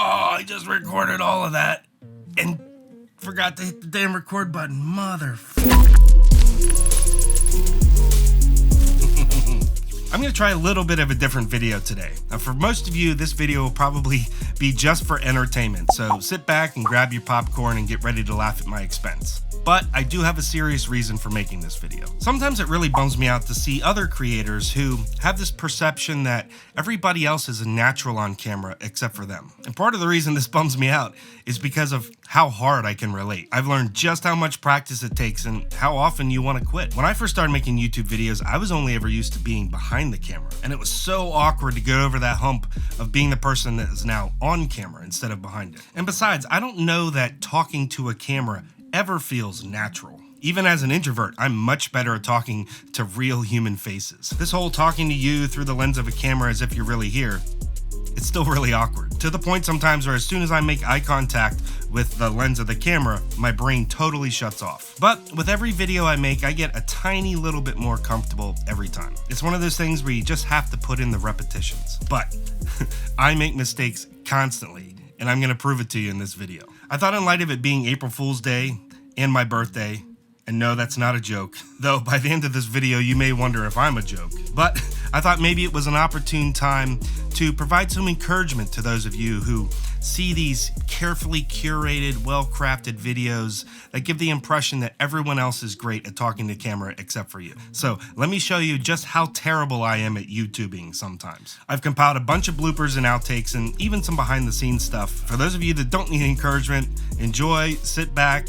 Oh, I just recorded all of that and forgot to hit the damn record button. I'm going to try a little bit of a different video today. Now, for most of you, this video will probably be just for entertainment, so sit back and grab your popcorn and get ready to laugh at my expense. But I do have a serious reason for making this video. Sometimes it really bums me out to see other creators who have this perception that everybody else is a natural on camera except for them. And part of the reason this bums me out is because of how hard I can relate. I've learned just how much practice it takes and how often you want to quit. When I first started making YouTube videos, I was only ever used to being behind the camera. And it was so awkward to get over that hump of being the person that is now on camera instead of behind it. And besides, I don't know that talking to a camera ever feels natural. Even as an introvert, I'm much better at talking to real human faces. This whole talking to you through the lens of a camera as if you're really here, it's still really awkward. To the point sometimes where as soon as I make eye contact with the lens of the camera, my brain totally shuts off. But with every video I make, I get a tiny little bit more comfortable every time. It's one of those things where you just have to put in the repetitions. But I make mistakes constantly, and I'm gonna prove it to you in this video. I thought in light of it being April Fool's Day and my birthday, and no, that's not a joke, though by the end of this video you may wonder if I'm a joke, but I thought maybe it was an opportune time to provide some encouragement to those of you who see these carefully curated, well-crafted videos that give the impression that everyone else is great at talking to camera except for you. So let me show you just how terrible I am at YouTubing sometimes. I've compiled a bunch of bloopers and outtakes and even some behind-the-scenes stuff. For those of you that don't need encouragement, enjoy, sit back,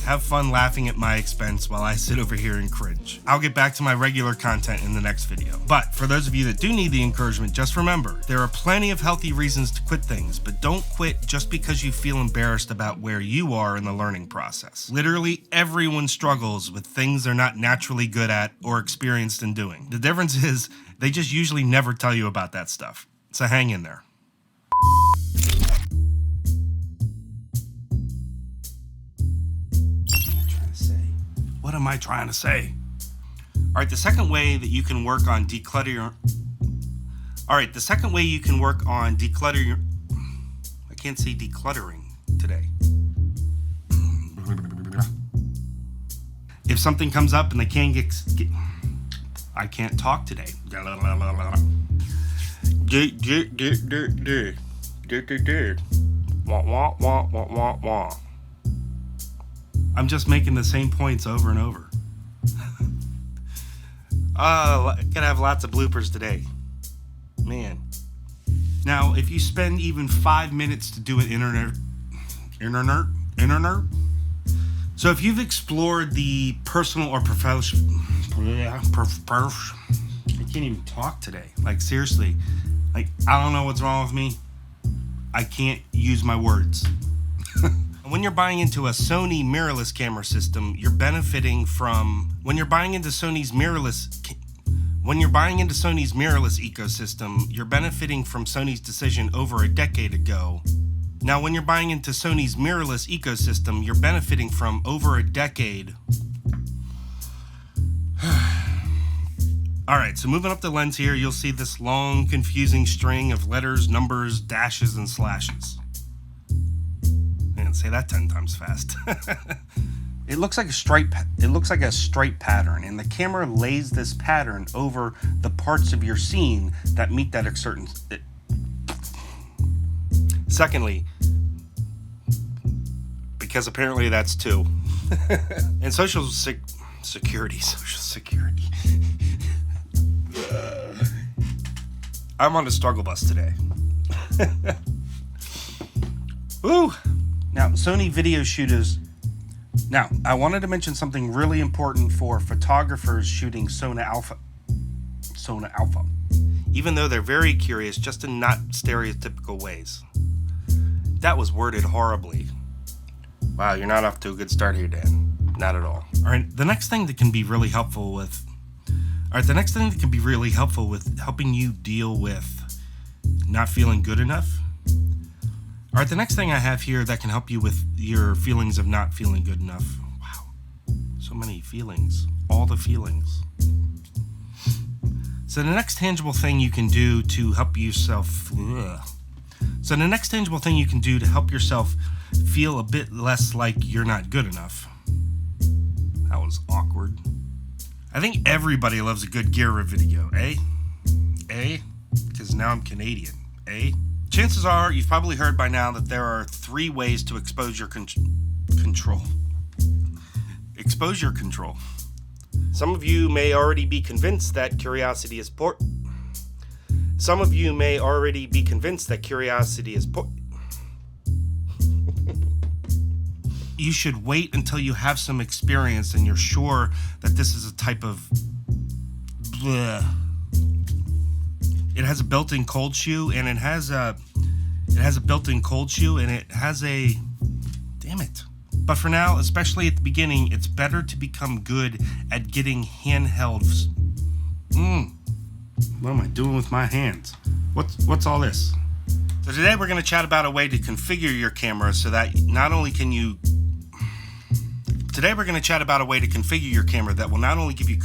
have fun laughing at my expense while I sit over here and cringe. I'll get back to my regular content in the next video. But for those of you that do need the encouragement, just remember, there are plenty of healthy reasons to quit things, but don't quit just because you feel embarrassed about where you are in the learning process. Literally everyone struggles with things they're not naturally good at or experienced in doing. The difference is they just usually never tell you about that stuff. So hang in there. What am I trying to say? All right, the second way that you can work on decluttering. All right, the second way you can work on decluttering. I can't say decluttering today. If something comes up and they can't get I can't talk today. I'm just making the same points over and over. Gonna have lots of bloopers today. Man. Now, if you spend even 5 minutes to do an internet. So if you've explored the personal or professional. I can't even talk today. Like, seriously. Like, I don't know what's wrong with me. I can't use my words. When you're buying into a Sony mirrorless camera system, you're benefiting from when you're buying into Sony's mirrorless ecosystem, you're benefiting from Sony's decision over a decade ago. Now, when you're buying into Sony's mirrorless ecosystem, you're benefiting from over a decade. All right, so moving up the lens here, you'll see this long, confusing string of letters, numbers, dashes, and slashes. Say that 10 times fast. It looks like a stripe pattern, and the camera lays this pattern over the parts of your scene that meet that certain. Secondly, because apparently that's two. And social security. I'm on a struggle bus today. Woo! Now, Sony video shooters. Now, I wanted to mention something really important for photographers shooting Sona Alpha. Even though they're very curious, just in not stereotypical ways. That was worded horribly. Wow, you're not off to a good start here, Dan. Not at all. All right, the next thing that can be really helpful with helping you deal with not feeling good enough. All right, the next thing I have here that can help you with your feelings of not feeling good enough. Wow, so many feelings, all the feelings. So the next tangible thing you can do to help yourself So the next tangible thing you can do to help yourself feel a bit less like you're not good enough. That was awkward. I think everybody loves a good gear video, eh? Eh? Because now I'm Canadian, eh? Chances are you've probably heard by now that there are 3 ways to exposure control. Exposure control. Some of you may already be convinced that curiosity is Some of you may already be convinced that curiosity is You should wait until you have some experience and you're sure that this is a type of It has a built-in cold shoe, and it has a damn it. But for now, especially at the beginning, it's better to become good at getting handheld. What am I doing with my hands? What's all this? So today we're going to chat about a way to configure your camera so that not only can you. Today we're going to chat about a way to configure your camera that will not only give you.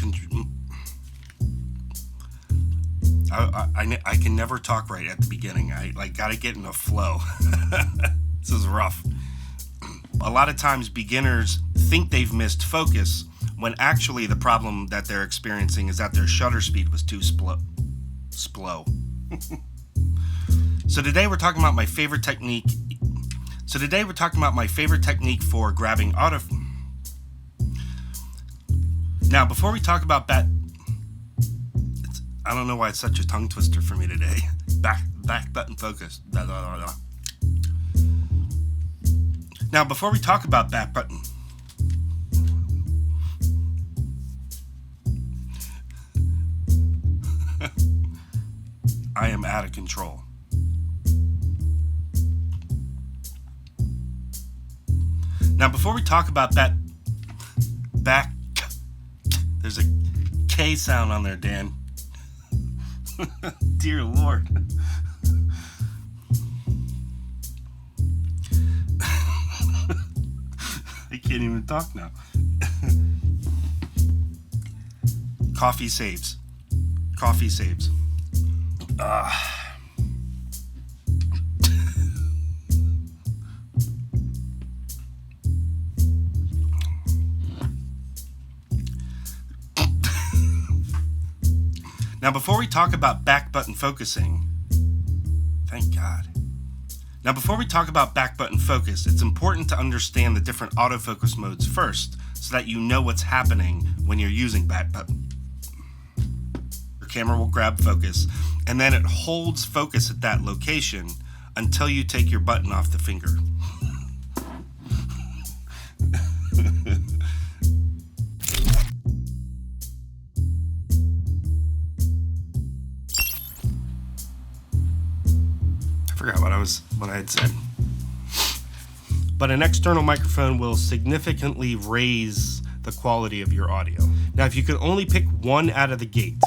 I can never talk right at the beginning. I gotta get in a flow. This is rough. A lot of times beginners think they've missed focus when actually the problem that they're experiencing is that their shutter speed was too slow. So today we're talking about my favorite technique. For grabbing auto. Now, before we talk about that, I don't know why it's such a tongue twister for me today. Back button focus. Blah, blah, blah, blah. Now, before we talk about back button, I am out of control. Now, before we talk about that there's a K sound on there, Dan. Dear Lord. I can't even talk now. Coffee saves. Now, before we talk about back button focusing, thank God. Now, before we talk about back button focus, it's important to understand the different autofocus modes first so that you know what's happening when you're using back button. Your camera will grab focus, and then it holds focus at that location until you take your button off the finger. Forgot what I had said. But an external microphone will significantly raise the quality of your audio. Now, if you could only pick one out of the gate.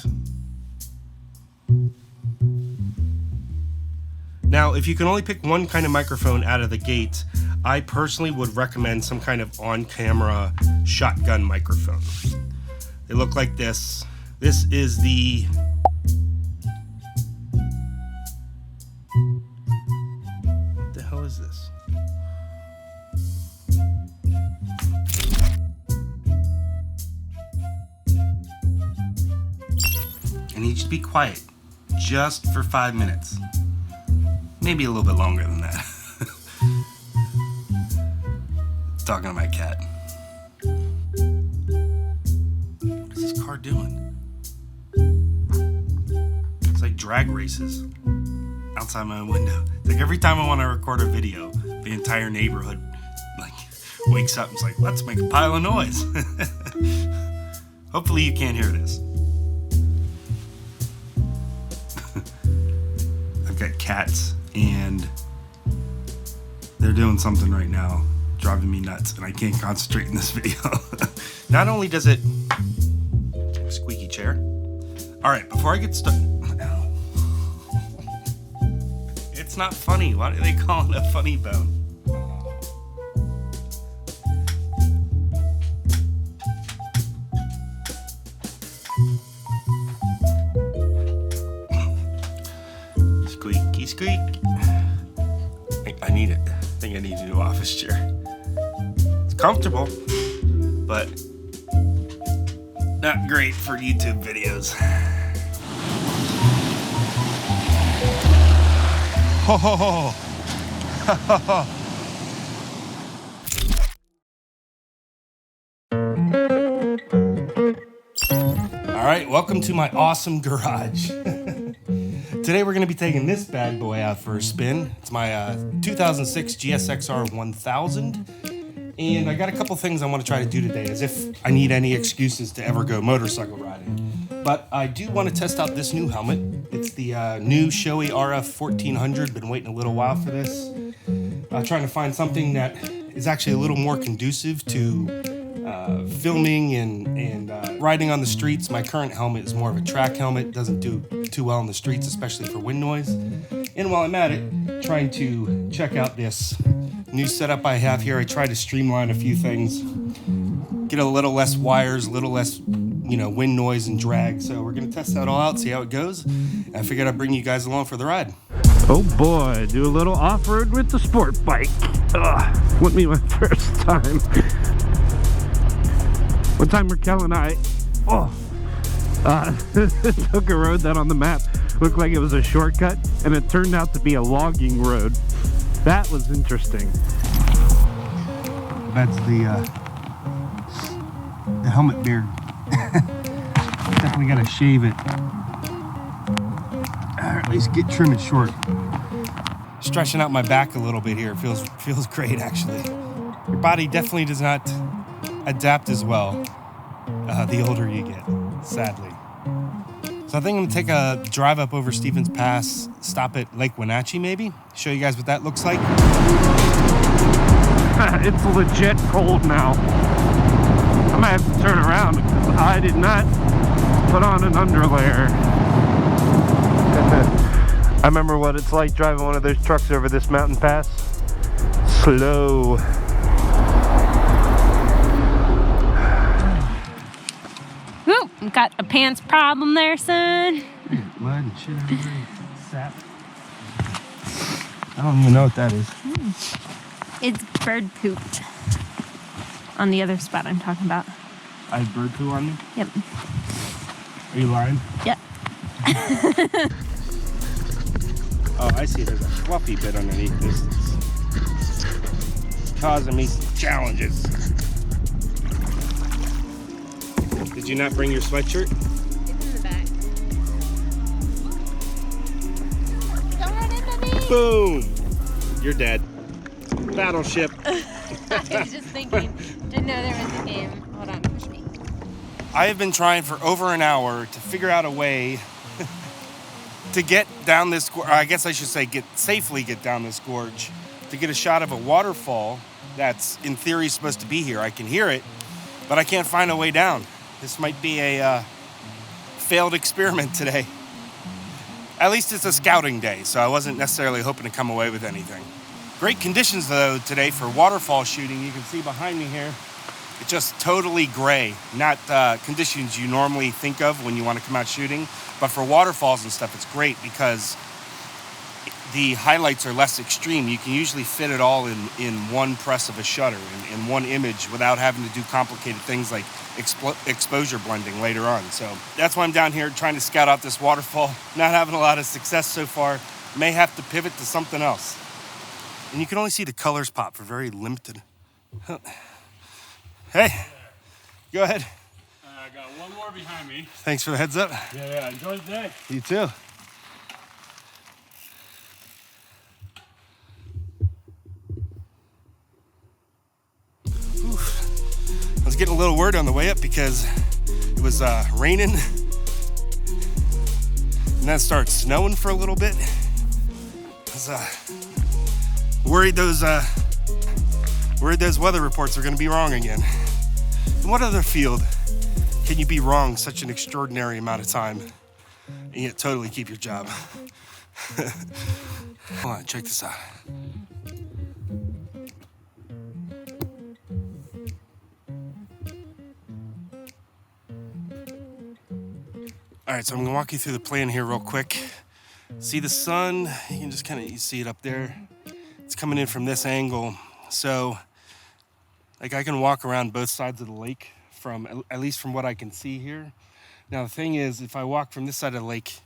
Now, if you can only pick one kind of microphone out of the gate, I personally would recommend some kind of on-camera shotgun microphone. They look like this. This is the is this? I need you to be quiet just for 5 minutes. Maybe a little bit longer than that. Talking to my cat. What is this car doing? It's like drag races outside my window. It's like every time I want to record a video, the entire neighborhood wakes up and is like, let's make a pile of noise. Hopefully you can't hear this. I've got cats and they're doing something right now, driving me nuts, and I can't concentrate in this video. Not only does it squeaky chair. All right, before I get started. It's not funny. Why do they call it a funny bone? Squeaky squeak. I need it. I think I need a new office chair. It's comfortable, but not great for YouTube videos. Ho ho ho. All right, welcome to my awesome garage. Today we're gonna be taking this bad boy out for a spin. It's my 2006 GSX-R 1000. And I got a couple things I wanna try to do today, as if I need any excuses to ever go motorcycle riding. But I do wanna test out this new helmet. It's the new Shoei RF 1400. Been waiting a little while for this. Trying to find something that is actually a little more conducive to filming and riding on the streets. My current helmet is more of a track helmet. Doesn't do too well in the streets, especially for wind noise. And while I'm at it, trying to check out this new setup I have here. I try to streamline a few things, get a little less wires, a little less, wind noise and drag. So we're gonna test that all out, see how it goes. And I figured I'd bring you guys along for the ride. Oh boy, do a little off-road with the sport bike. Wouldn't be my first time. One time Raquel and I took a road that on the map looked like it was a shortcut, and it turned out to be a logging road. That was interesting. That's the helmet beard. Definitely gotta shave it, or at least get trim it short. Stretching out my back a little bit here feels great actually. Your body definitely does not adapt as well the older you get, sadly. So I think I'm gonna take a drive up over Stevens Pass, stop at Lake Wenatchee maybe, show you guys what that looks like. It's legit cold now. I might have to turn around because I did not put on an underlayer. I remember what it's like driving one of those trucks over this mountain pass. Slow. Whoop, got a pants problem there, son. Mud and shit everywhere. Sap. I don't even know what that is. It's bird poop. On the other spot I'm talking about. I have bird poo on me? Yep. Are you lying? Yep. Oh, I see. There's a fluffy bit underneath this. It's causing me some challenges. Did you not bring your sweatshirt? It's in the back. Don't run into me! Boom! You're dead. Battleship. I was just thinking. Didn't know there was a game. Hold on, push me. I have been trying for over an hour to figure out a way to get down this, or I guess I should say safely get down this gorge, to get a shot of a waterfall that's in theory supposed to be here. I can hear it, but I can't find a way down. This might be a failed experiment today. At least it's a scouting day, so I wasn't necessarily hoping to come away with anything. Great conditions though today for waterfall shooting. You can see behind me here, it's just totally gray. Not conditions you normally think of when you want to come out shooting, but for waterfalls and stuff, it's great because the highlights are less extreme. You can usually fit it all in one press of a shutter, in one image, without having to do complicated things like exposure blending later on. So that's why I'm down here trying to scout out this waterfall. Not having a lot of success so far. May have to pivot to something else. And you can only see the colors pop for very limited. Hey, go ahead. I got one more behind me. Thanks for the heads up. Yeah, enjoy the day. You too. I was getting a little worried on the way up because it was raining and then it started snowing for a little bit. I was worried those weather reports are going to be wrong again. In what other field can you be wrong such an extraordinary amount of time and yet totally keep your job? Hold on, check this out. All right, so I'm gonna walk you through the plan here real quick. See the sun, you can just kind of see it up there. it's coming in from this angle. So like I can walk around both sides of the lake from, at least from what I can see here. Now the thing is, if I walk from this side of the lake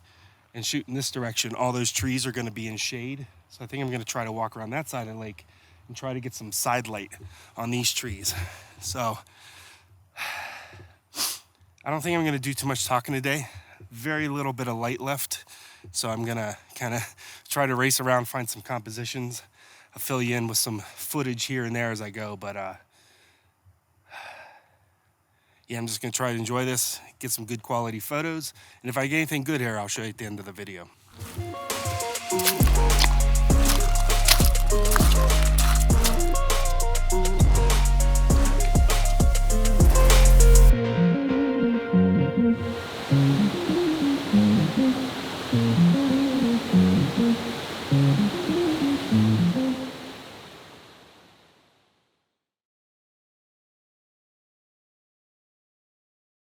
and shoot in this direction, all those trees are going to be in shade. So I think I'm going to try to walk around that side of the lake and try to get some side light on these trees. So I don't think I'm going to do too much talking today. Very little bit of light left. So I'm going to kind of try to race around, find some compositions. I'll fill you in with some footage here and there as I go. But yeah, I'm just going to try to enjoy this, get some good quality photos. And if I get anything good here, I'll show you at the end of the video.